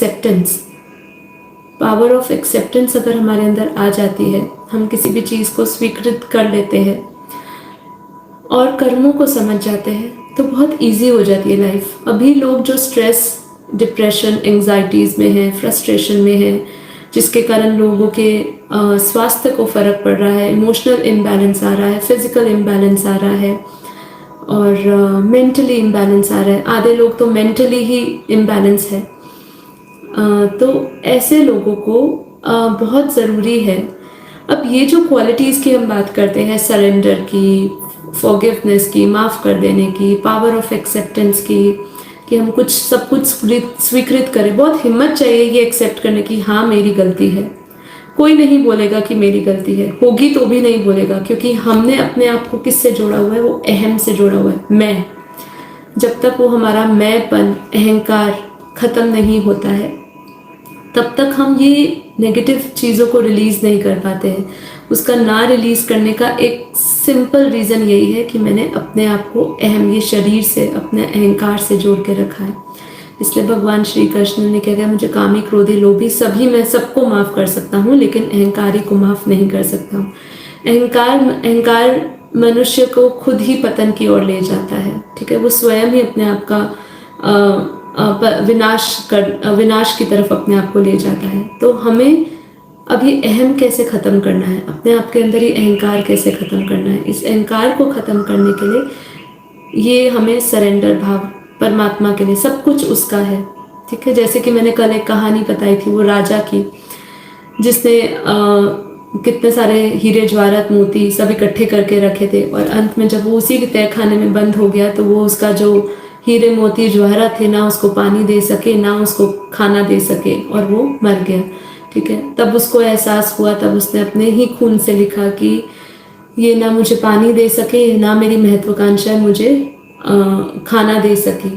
Acceptance, power of acceptance अगर हमारे अंदर आ जाती है, हम किसी भी चीज़ को स्वीकृत कर लेते हैं और कर्मों को समझ जाते हैं, तो बहुत इजी हो जाती है लाइफ। अभी लोग जो स्ट्रेस, डिप्रेशन, एंजाइटीज़ में हैं, फ्रस्ट्रेशन में हैं, जिसके कारण लोगों के स्वास्थ्य को फ़र्क पड़ रहा है, इमोशनल इम्बैलेंस आ रहा है, फिजिकल इम्बैलेंस आ रहा है और मेंटली इम्बैलेंस आ रहा है। आधे लोग तो मेंटली ही इम्बैलेंस है। तो ऐसे लोगों को बहुत ज़रूरी है। अब ये जो क्वालिटीज़ की हम बात करते हैं, सरेंडर की, फॉरगिवनेस की, माफ़ कर देने की, पावर ऑफ एक्सेप्टेंस की, कि हम कुछ सब कुछ स्वीकृत करें। बहुत हिम्मत चाहिए ये एक्सेप्ट करने की, हाँ मेरी गलती है। कोई नहीं बोलेगा कि मेरी गलती है, होगी तो भी नहीं बोलेगा, क्योंकि हमने अपने आप को किससे जोड़ा हुआ है? वो अहम से जोड़ा हुआ है, मैं। जब तक वो हमारा मैंपन, अहंकार ख़त्म नहीं होता है, तब तक हम ये नेगेटिव चीज़ों को रिलीज़ नहीं कर पाते हैं। उसका ना रिलीज़ करने का एक सिंपल रीज़न यही है कि मैंने अपने आप को अहम, ये शरीर से, अपने अहंकार से जोड़ के रखा है। इसलिए भगवान श्री कृष्ण ने क्या कहा, मुझे कामी, क्रोधी, लोभी सभी, मैं सबको माफ़ कर सकता हूँ, लेकिन अहंकारी को माफ़ नहीं कर सकता हूँ। अहंकार मनुष्य को खुद ही पतन की ओर ले जाता है। ठीक है, वो स्वयं ही अपने आप का विनाश की तरफ अपने आप को ले जाता है। तो हमें अभी अहम कैसे ख़त्म करना है, अपने आप के अंदर ही अहंकार कैसे ख़त्म करना है, इस अहंकार को ख़त्म करने के लिए ये हमें सरेंडर भाव, परमात्मा के लिए सब कुछ उसका है। ठीक है, जैसे कि मैंने कल एक कहानी बताई थी वो राजा की, जिसने कितने सारे हीरे, जवाहरात, मोती सब इकट्ठे करके रखे थे और अंत में जब वो उसी के तहखाने में बंद हो गया, तो वो उसका जो हीरे, मोती, जवाहरात थे, ना उसको पानी दे सके, ना उसको खाना दे सके और वो मर गया। ठीक है, तब उसको एहसास हुआ, तब उसने अपने ही खून से लिखा कि ये ना मुझे पानी दे सके, ना मेरी महत्वाकांक्षा मुझे खाना दे सके।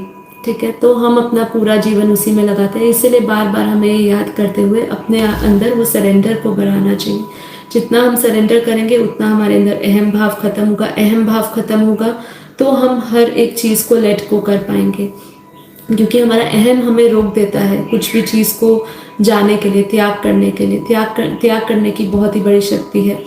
ठीक है, तो हम अपना पूरा जीवन उसी में लगाते हैं। इसलिए बार बार हमें याद करते हुए अपने अंदर वो सरेंडर को बढ़ाना चाहिए। जितना हम सरेंडर करेंगे उतना हमारे अंदर अहम भाव खत्म होगा। अहम भाव खत्म होगा तो हम हर एक चीज़ को लेट को कर पाएंगे, क्योंकि हमारा अहम हमें रोक देता है कुछ भी चीज़ को जाने के लिए, त्याग करने के लिए। त्याग करने की बहुत ही बड़ी शक्ति है।